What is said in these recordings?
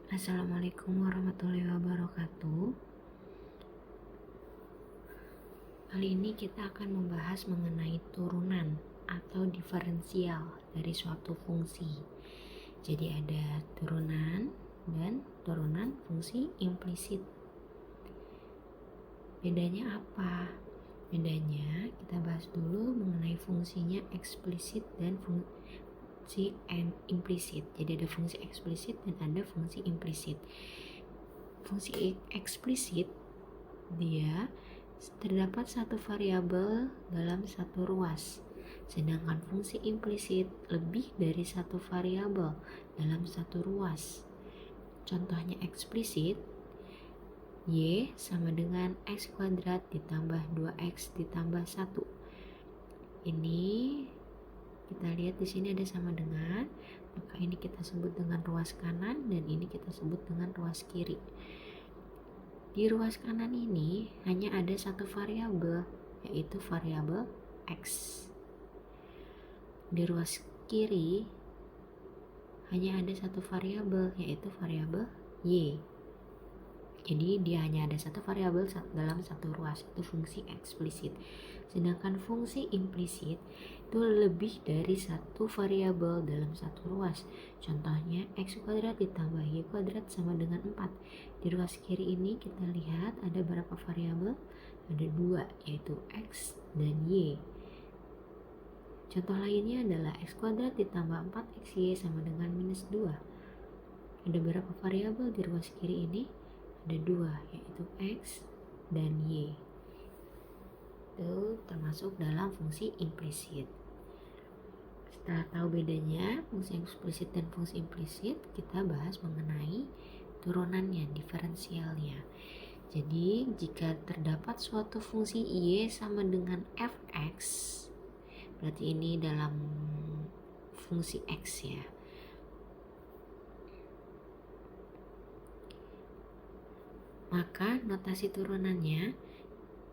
Assalamualaikum warahmatullahi wabarakatuh. Kali ini kita akan membahas mengenai turunan atau diferensial dari suatu fungsi. Jadi ada turunan dan turunan fungsi implisit. Bedanya apa? Bedanya kita bahas dulu mengenai fungsinya eksplisit dan fungsi implisit. Jadi ada fungsi eksplisit dan ada fungsi implisit. Fungsi eksplisit dia terdapat satu variabel dalam satu ruas, sedangkan fungsi implisit lebih dari satu variabel dalam satu ruas. Contohnya eksplisit, Y sama dengan X kuadrat ditambah 2X ditambah 1. Ini kita lihat di sini ada sama dengan, maka ini kita sebut dengan ruas kanan dan ini kita sebut dengan ruas kiri. Di ruas kanan ini hanya ada satu variabel, yaitu variabel X. Di ruas kiri hanya ada satu variabel, yaitu variabel Y. Jadi dia hanya ada satu variabel dalam satu ruas, itu fungsi eksplisit. Sedangkan fungsi implisit itu lebih dari satu variabel dalam satu ruas. Contohnya X kuadrat ditambah Y kuadrat sama dengan 4. Di ruas kiri ini kita lihat ada berapa variabel? Ada 2, yaitu X dan Y. Contoh lainnya adalah X kuadrat ditambah 4XY sama dengan minus 2. Ada berapa variabel di ruas kiri ini? Ada 2, yaitu X dan Y. Itu termasuk dalam fungsi implisit. Setelah tahu bedanya fungsi eksplisit dan fungsi implisit, kita bahas mengenai turunannya, diferensialnya. Jadi jika terdapat suatu fungsi Y sama dengan fx, berarti ini dalam fungsi X ya. Maka notasi turunannya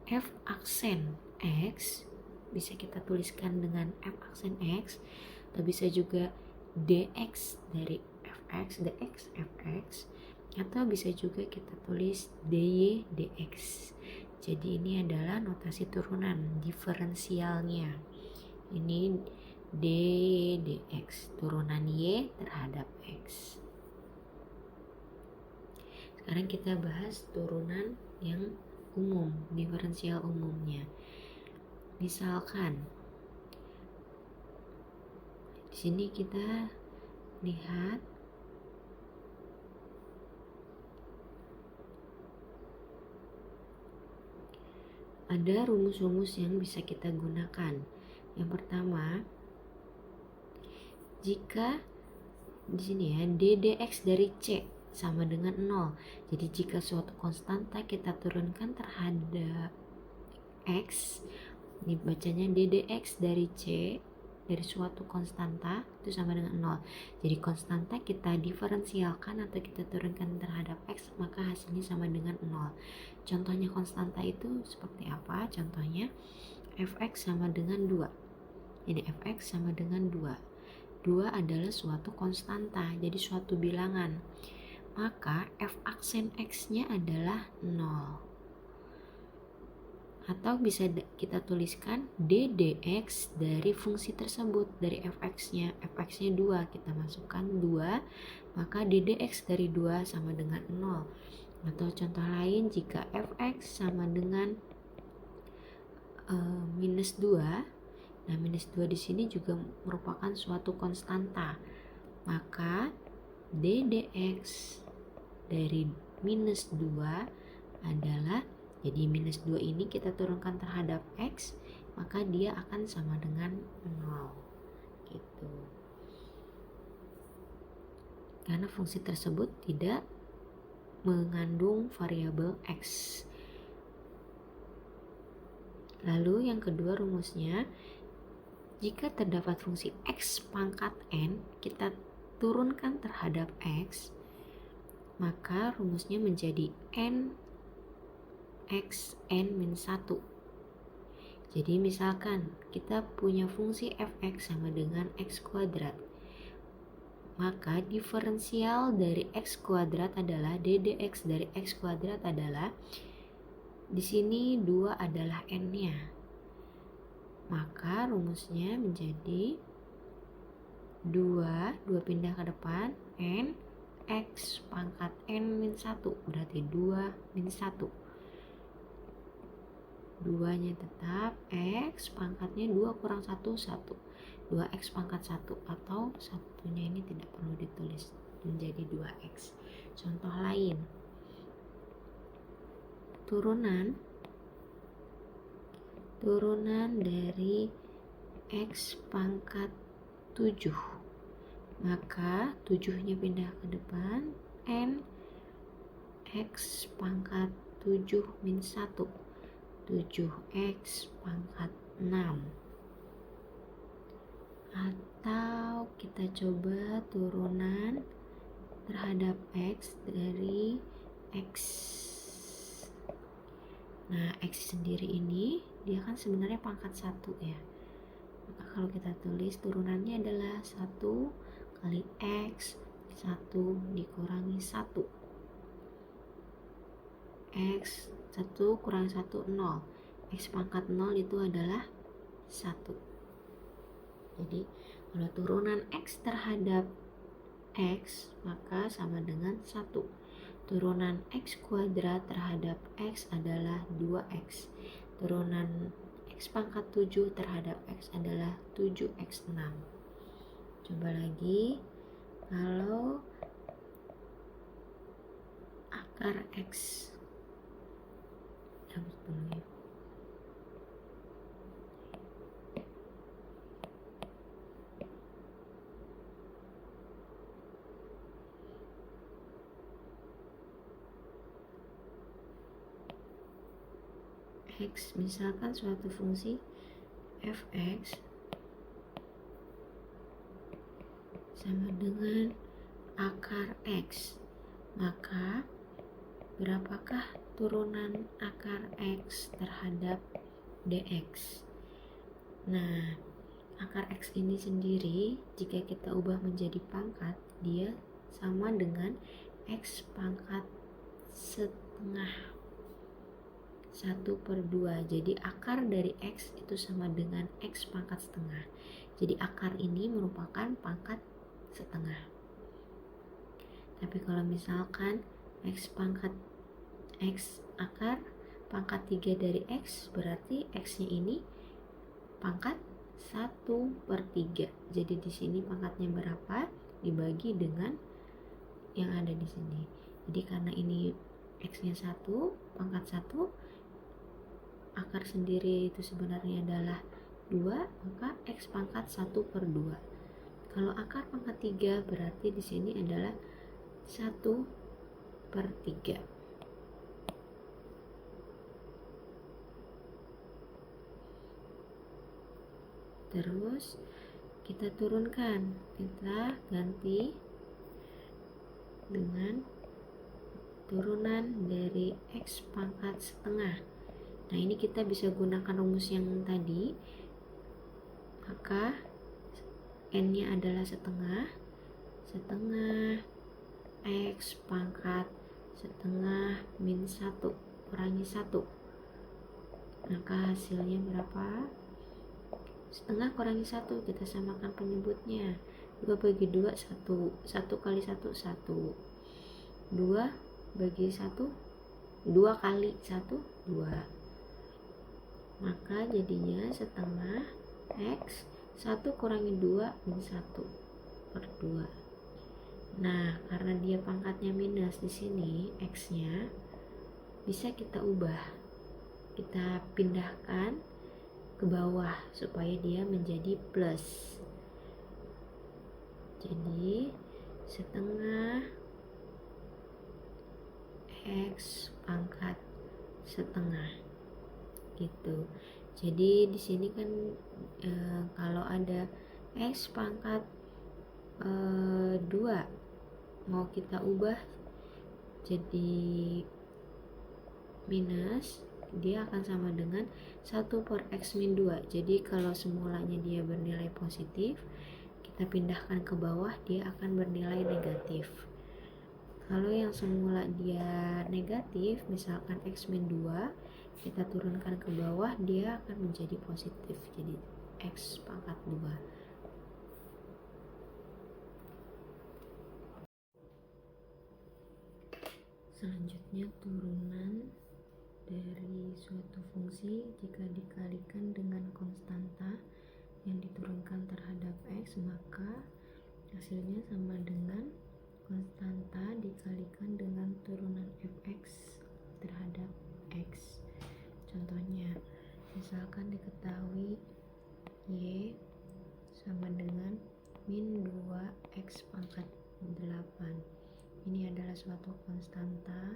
f aksen X bisa kita tuliskan dengan f aksen X, atau bisa juga dx dari fx, dx fx, atau bisa juga kita tulis dy dx. Jadi ini adalah notasi turunan diferensialnya. Ini dy dx, turunan y terhadap x. Sekarang kita bahas turunan yang umum, diferensial umumnya. Misalkan di sini kita lihat ada rumus-rumus yang bisa kita gunakan. Yang pertama, jika di sini ya d dx dari c sama dengan 0. Jadi jika suatu konstanta kita turunkan terhadap x, ini bacanya d dx dari c dari suatu konstanta itu sama dengan 0. Jadi konstanta kita diferensialkan atau kita turunkan terhadap x, maka hasilnya sama dengan 0. Contohnya konstanta itu seperti apa? Contohnya fx sama dengan 2. Jadi fx sama dengan 2. 2 adalah suatu konstanta, jadi suatu bilangan. Maka f aksen x-nya adalah 0. Atau bisa kita tuliskan d dx dari fungsi tersebut, dari fx-nya. Fx-nya 2, kita masukkan 2, maka d dx dari 2 sama dengan 0. Atau contoh lain, jika fx sama dengan minus 2, nah minus 2 di sini juga merupakan suatu konstanta, maka d dx dari minus 2 adalah, jadi minus 2 ini kita turunkan terhadap x, maka dia akan sama dengan 0 gitu. Karena fungsi tersebut tidak mengandung variabel x. Lalu yang kedua rumusnya, jika terdapat fungsi x pangkat n, kita turunkan terhadap x, maka rumusnya menjadi n x n min 1. Jadi misalkan kita punya fungsi fx sama dengan x kuadrat, maka diferensial dari x kuadrat adalah ddx dari x kuadrat adalah, di sini 2 adalah n-nya. Maka rumusnya menjadi 2 pindah ke depan, n x pangkat n min 1, berarti 2 min 1. 2 nya tetap, x pangkatnya 2 kurang 1, 1. 2x pangkat 1, atau satunya ini tidak perlu ditulis, menjadi 2x. Contoh lain, turunan dari x pangkat 7, maka 7-nya pindah ke depan, n x pangkat 7 min 1, 7x pangkat 6. Atau kita coba turunan terhadap x dari x. Nah, x sendiri ini dia kan sebenarnya pangkat 1 ya. Maka kalau kita tulis turunannya adalah 1 kali x, 1 dikurangi 1. X 1 kurang 1, 0. X pangkat 0 itu adalah 1. Jadi kalau turunan x terhadap x maka sama dengan 1. Turunan x kuadrat terhadap x adalah 2x. Turunan x pangkat 7 terhadap x adalah 7x6. Coba lagi, kalau akar x hapus dulu ya. X, misalkan suatu fungsi fx sama dengan akar x, maka berapakah turunan akar x terhadap dx? Nah, akar x ini sendiri jika kita ubah menjadi pangkat, dia sama dengan x pangkat setengah 1/2. Jadi akar dari x itu sama dengan x pangkat setengah. Jadi akar ini merupakan pangkat setengah. Tapi kalau misalkan x akar pangkat 3 dari x, berarti x-nya ini pangkat 1/3. Jadi di sini pangkatnya berapa dibagi dengan yang ada di sini. Jadi karena ini x-nya 1, pangkat 1, akar sendiri itu sebenarnya adalah 2, maka x pangkat 1/2. Kalau akar pangkat 3 berarti di sini adalah 1/3. Terus kita turunkan, kita ganti dengan turunan dari x pangkat setengah. Nah, ini kita bisa gunakan rumus yang tadi, maka n-nya adalah setengah x pangkat setengah min 1 kurangi 1. Maka hasilnya berapa? Setengah kurangi 1, kita samakan penyebutnya. 2 bagi 2, 1. 1 kali 1, 1. 2 bagi 1, 2 kali 1, 2. Maka jadinya setengah x 1 kurangi 2 min 1/2. Nah, karena dia pangkatnya minus di sini, x-nya bisa kita ubah. Kita pindahkan ke bawah supaya dia menjadi plus. Jadi setengah x pangkat setengah gitu. Jadi di sini kan kalau ada x pangkat 2 mau kita ubah jadi minus, dia akan sama dengan 1/x min 2. Jadi kalau semulanya dia bernilai positif, kita pindahkan ke bawah, dia akan bernilai negatif. Kalau yang semula dia negatif, misalkan x min 2, kita turunkan ke bawah, dia akan menjadi positif, jadi x pangkat 2. Selanjutnya, turunan dari suatu fungsi jika dikalikan dengan konstanta yang diturunkan terhadap x, maka hasilnya sama dengan konstanta dikalikan dengan turunan fx terhadap x. Contohnya, misalkan diketahui y sama dengan min 2x pangkat 8. Ini adalah suatu konstanta,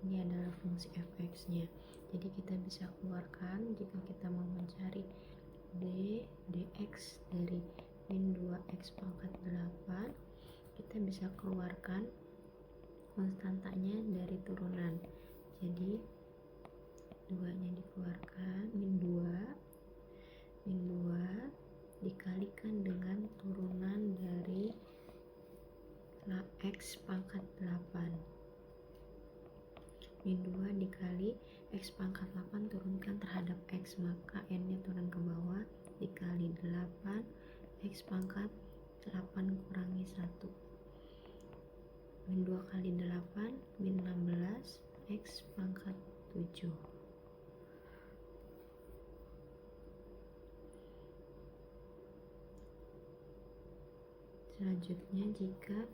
ini adalah fungsi fx-nya. Jadi kita bisa keluarkan jika kita mau mencari dx dari min 2x pangkat 8, kita bisa keluarkan konstantanya dari turunan. Jadi 2-nya dikeluarkan, min 2 dikalikan dengan turunan dari x pangkat 8. Min 2 dikali x pangkat 8 turunkan terhadap x, maka n-nya turun ke bawah, dikali 8 x pangkat 8 kurangi 1. Min 2 kali 8 min 16 x pangkat 7. Selanjutnya, jika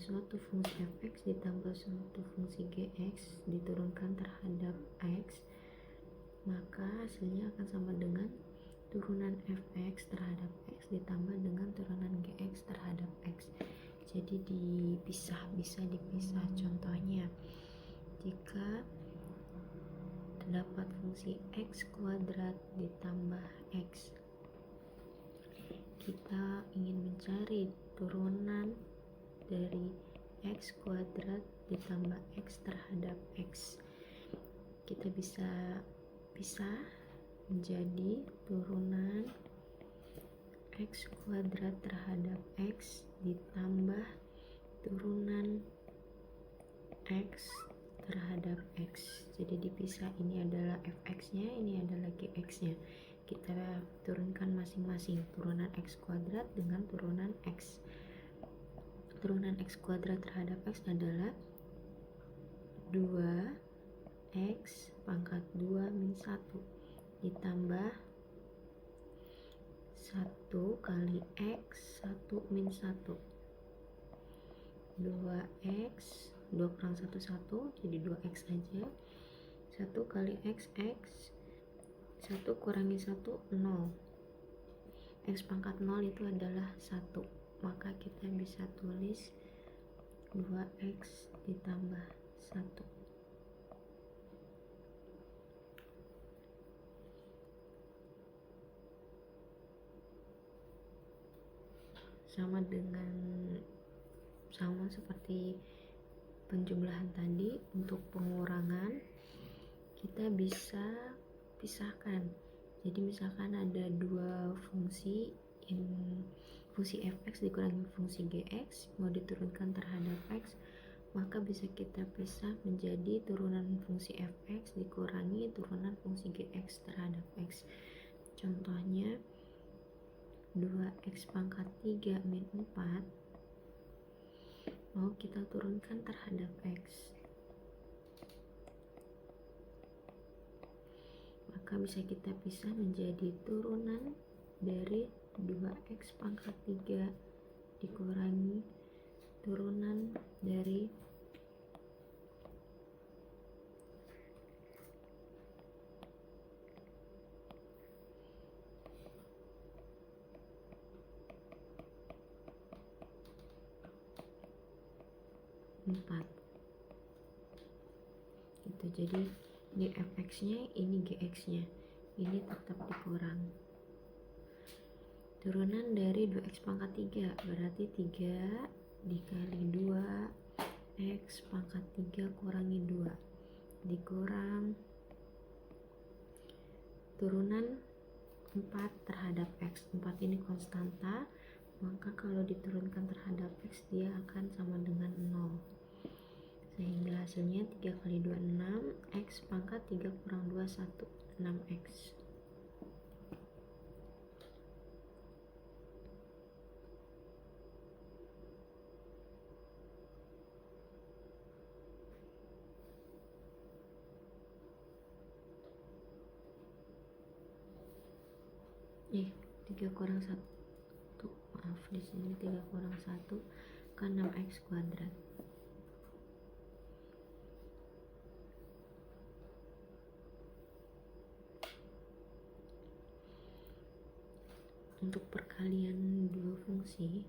suatu fungsi fx ditambah suatu fungsi gx diturunkan terhadap x, maka hasilnya akan sama dengan turunan fx terhadap x ditambah dengan turunan gx terhadap x. Jadi bisa dipisah. Contohnya, jika terdapat fungsi x kuadrat ditambah x, kita ingin mencari turunan dari x kuadrat ditambah x terhadap x. Kita bisa pisah menjadi turunan x kuadrat terhadap x ditambah turunan x terhadap x. Jadi dipisah, ini adalah fx-nya, ini adalah gx-nya. Kita turunkan masing-masing, turunan x kuadrat dengan turunan x. Turunan x kuadrat terhadap x adalah 2x pangkat 2 min 1 ditambah 1 kali x 1 min 1. 2x, 2 kurang 1 1, jadi 2x aja. 1 kali x 1 kurangi 1 0. X pangkat 0 itu adalah 1, maka kita bisa tulis 2x ditambah 1. Sama seperti penjumlahan tadi, untuk pengurangan kita bisa pisahkan. Jadi misalkan ada dua fungsi, fungsi fx dikurangi fungsi gx mau diturunkan terhadap x, maka bisa kita pisah menjadi turunan fungsi fx dikurangi turunan fungsi gx terhadap x. Contohnya, 2x pangkat 3 min 4 mau kita turunkan terhadap x, maka bisa kita pisah menjadi turunan dari 2x pangkat 3 dikurangi turunan dari 4. Gitu. Jadi ini fx-nya, ini gx-nya, ini tetap dikurang. Turunan dari 2x pangkat 3 berarti 3 dikali 2 x pangkat 3 kurangi 2 dikurang turunan 4 terhadap X. 4 ini konstanta, maka kalau diturunkan terhadap X dia akan sama dengan 0. Sehingga hasilnya 3 kali 2 6, X pangkat 3 kurang 2 1, 6X. Eh, 3 kurang 1, maaf, di sini 3 kurang 1 kan 6X kuadrat. Untuk perkalian dua fungsi,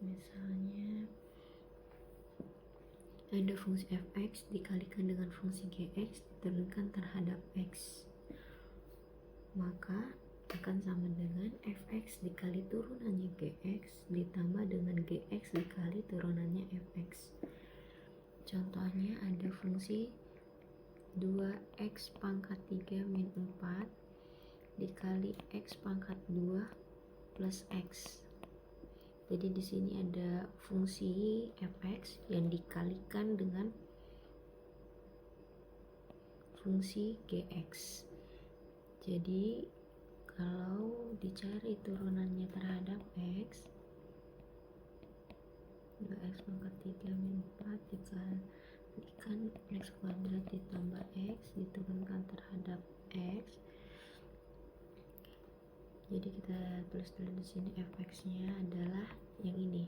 misalnya ada fungsi fx dikalikan dengan fungsi gx diturunkan terhadap x, maka akan sama dengan fx dikali turunannya gx ditambah dengan gx dikali turunannya fx. Contohnya ada fungsi 2x pangkat 3 min 4 dikali x pangkat 2 plus x. Jadi di sini ada fungsi fx yang dikalikan dengan fungsi gx. Jadi kalau dicari turunannya terhadap x, 2x pangkat 3 min 4 dikalikan x kuadrat ditambah x diturunkan terhadap x. Jadi kita tulis dulu di sini fx-nya adalah yang ini,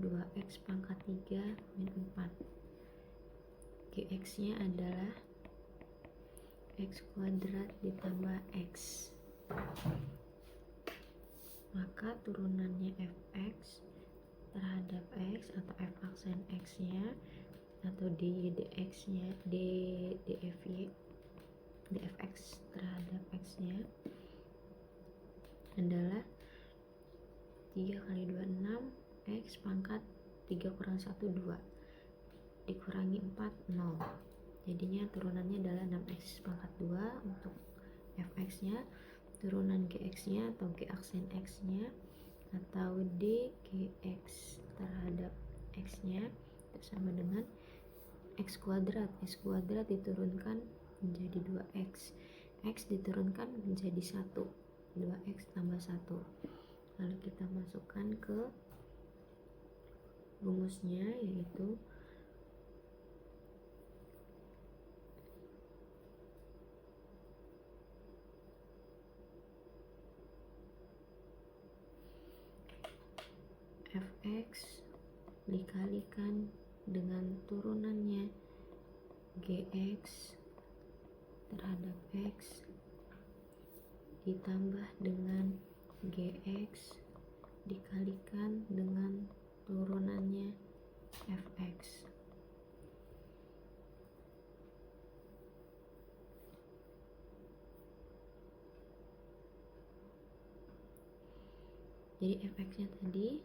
2x pangkat 3 min 4. Gx-nya adalah x kuadrat ditambah x. Maka turunannya fx terhadap x atau f aksen x-nya atau dx-nya dfx terhadap x-nya adalah 3 kali 2 6, x pangkat 3 kurang 1 2 dikurangi 4 0. Jadinya turunannya adalah 6x pangkat 2 untuk fx nya, turunan gx nya atau g aksen x nya atau dgx terhadap x nya sama dengan x kuadrat. X kuadrat diturunkan menjadi 2x, x diturunkan menjadi 1, 2x tambah 1. Lalu kita masukkan ke rumusnya, yaitu fx dikalikan dengan turunannya gx terhadap x ditambah dengan gx dikalikan dengan turunannya fx. Jadi fx-nya tadi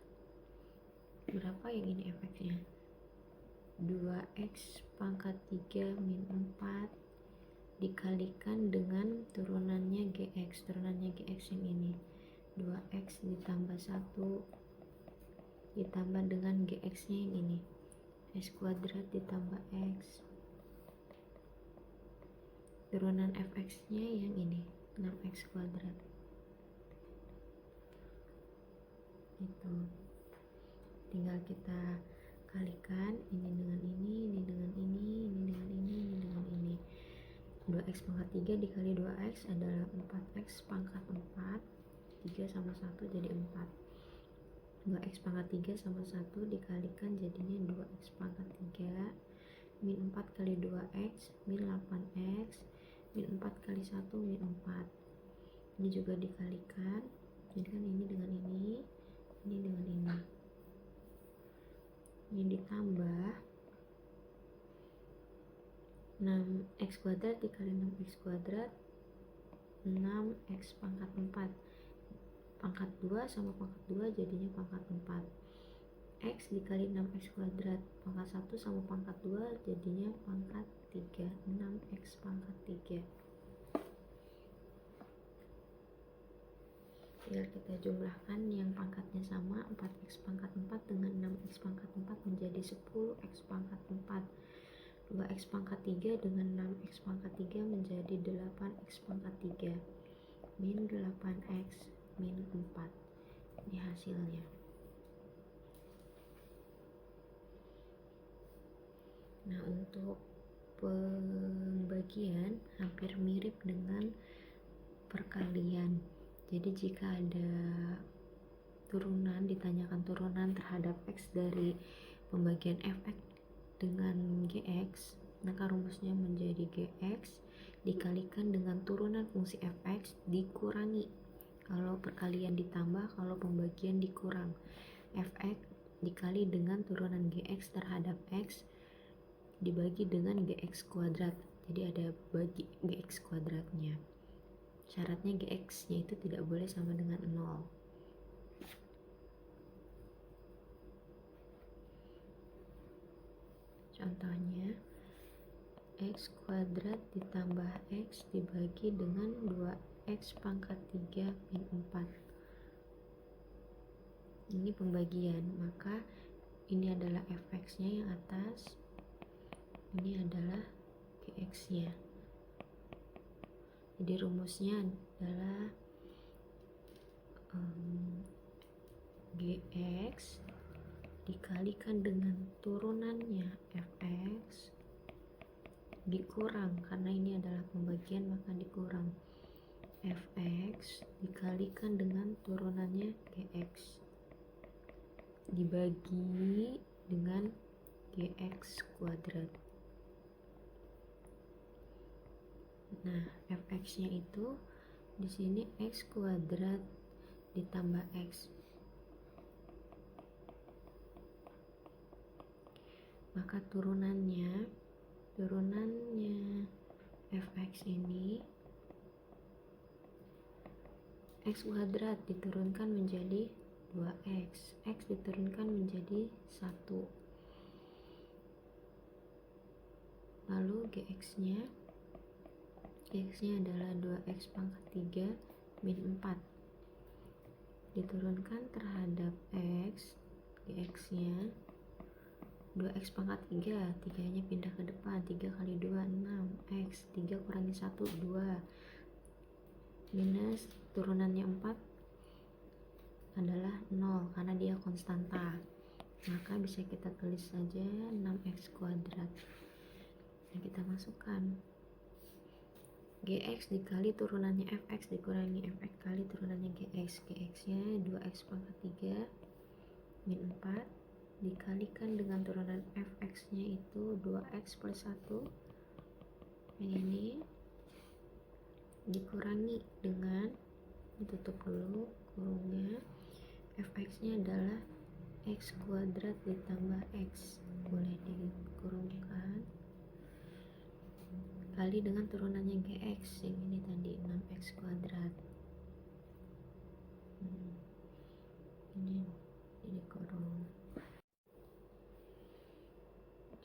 berapa, yang ini fx-nya 2x pangkat 3 min 4 dikalikan dengan turunannya gx. Turunannya gx yang ini 2x ditambah 1 ditambah dengan gx nya yang ini x kuadrat ditambah x. Turunan fx nya yang ini 6x kuadrat. Itu tinggal kita kalikan ini dengan ini dengan ini dengan ini dengan ini. 2x pangkat 3 dikali 2x adalah 4x pangkat 4, 3 sama 1 jadi 4. 2x pangkat 3 sama 1 dikalikan jadinya 2x pangkat 3 min 4 kali 2x min 8x min 4 kali 1 min 4. Ini juga dikalikan, jadi kan ini dengan ini dengan ini ditambah 6x kuadrat dikali 6x kuadrat 6x pangkat 4 pangkat 2 sama pangkat 2 jadinya pangkat 4. X dikali 6x kuadrat pangkat 1 sama pangkat 2 jadinya pangkat 3, 6x pangkat 3. Tinggal kita jumlahkan yang pangkatnya sama, 4x pangkat 4 dengan 6x pangkat 4 menjadi 10x pangkat 4. 2x pangkat 3 dengan 6x pangkat 3 menjadi 8x pangkat 3 min 8x min 4. Ini hasilnya. Nah, untuk pembagian hampir mirip dengan perkalian. Jadi jika ada turunan, ditanyakan turunan terhadap x dari pembagian fx dengan gx, maka rumusnya menjadi gx dikalikan dengan turunan fungsi fx dikurangi, kalau perkalian ditambah, kalau pembagian dikurang, fx dikali dengan turunan gx terhadap x dibagi dengan gx kuadrat. Jadi ada bagi gx kuadratnya. Syaratnya gx nya itu tidak boleh sama dengan 0. Contohnya, x kuadrat ditambah x dibagi dengan 2x pangkat 3 min 4. Ini pembagian, maka ini adalah fx nya yang atas, ini adalah gx nya. Jadi rumusnya adalah gx dikalikan dengan turunannya fx dikurang, karena ini adalah pembagian maka dikurang, fx dikalikan dengan turunannya gx dibagi dengan gx kuadrat. Nah, fx nya itu di sini x kuadrat ditambah x, maka turunannya fx ini x kuadrat diturunkan menjadi 2x, x diturunkan menjadi 1, lalu gx nya adalah 2x pangkat 3 min 4 diturunkan terhadap x, gx nya 2x pangkat 3, 3 nya pindah ke depan, 3 kali 2 6x, 3 kurangi 1 2, minus turunannya 4 adalah 0 karena dia konstanta, maka bisa kita tulis saja 6x kuadrat. Nah, kita masukkan gx dikali turunannya fx dikurangi fx kali turunannya gx, gx nya 2x pangkat 3 min 4 dikalikan dengan turunan fx nya itu 2x plus 1, yang ini dikurangi dengan, ditutup dulu kurungnya, fx nya adalah x kuadrat ditambah x, boleh dikurungkan, kali dengan turunannya gx, yang ini tadi 6x kuadrat. Ini dikurung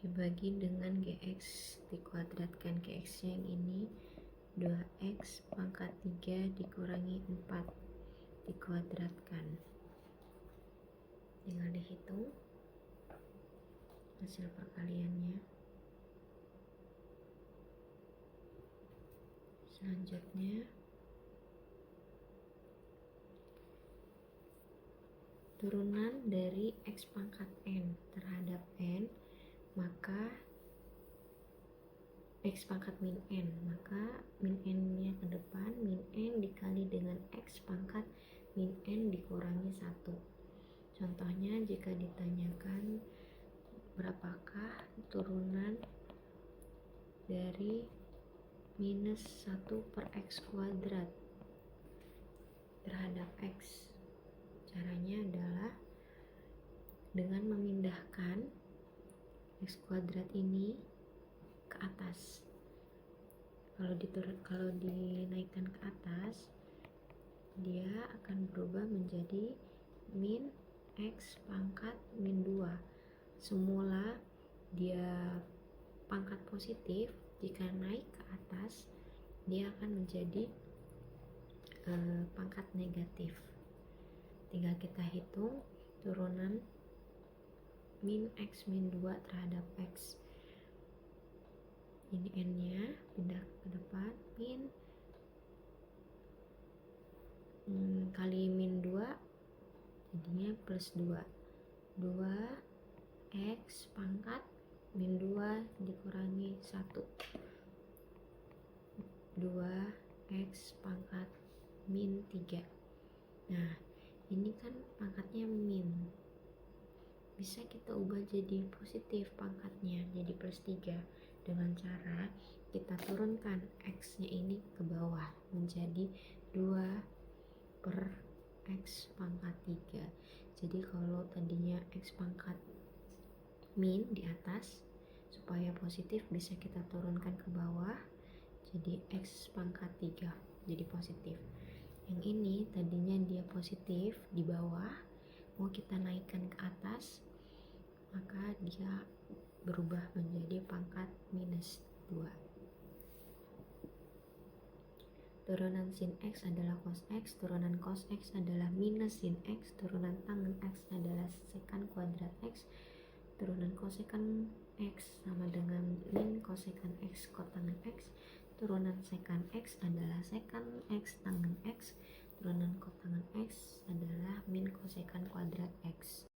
dibagi dengan gx dikuadratkan, gx yang ini 2x pangkat 3 dikurangi 4 dikuadratkan. Tinggal dihitung hasil perkaliannya. Selanjutnya turunan dari x pangkat n terhadap n, maka x pangkat min n, maka min n nya ke depan, min n dikali dengan x pangkat min n dikurangi 1. Contohnya jika ditanyakan berapakah turunan dari minus 1 per x kuadrat terhadap x, caranya adalah dengan memindahkan x kuadrat ini ke atas. Kalau dinaikkan ke atas, dia akan berubah menjadi min x pangkat min 2. Semula dia pangkat positif jika naik ke atas dia akan menjadi pangkat negatif. Tinggal kita hitung turunan min X min 2 terhadap X. Ini N nya pindah ke depan, min kali min 2 jadinya plus 2 X pangkat min 2 dikurangi 1 2X pangkat min 3. Nah ini kan pangkatnya min, bisa kita ubah jadi positif pangkatnya, jadi plus 3 dengan cara kita turunkan X nya ini ke bawah menjadi 2 per X pangkat 3. Jadi kalau tadinya X pangkat min di atas, supaya positif bisa kita turunkan ke bawah jadi X pangkat 3 jadi positif. Yang ini tadinya dia positif di bawah, mau kita naikkan ke atas, maka dia berubah menjadi pangkat minus 2. Turunan sin X adalah cos X, turunan cos X adalah minus sin X, turunan tangen X adalah secant kuadrat X, turunan kosekan X sama dengan min kosekan X kotangen X, turunan secant X adalah secant X tangen X, turunan kotangen X adalah min kosekan kuadrat X.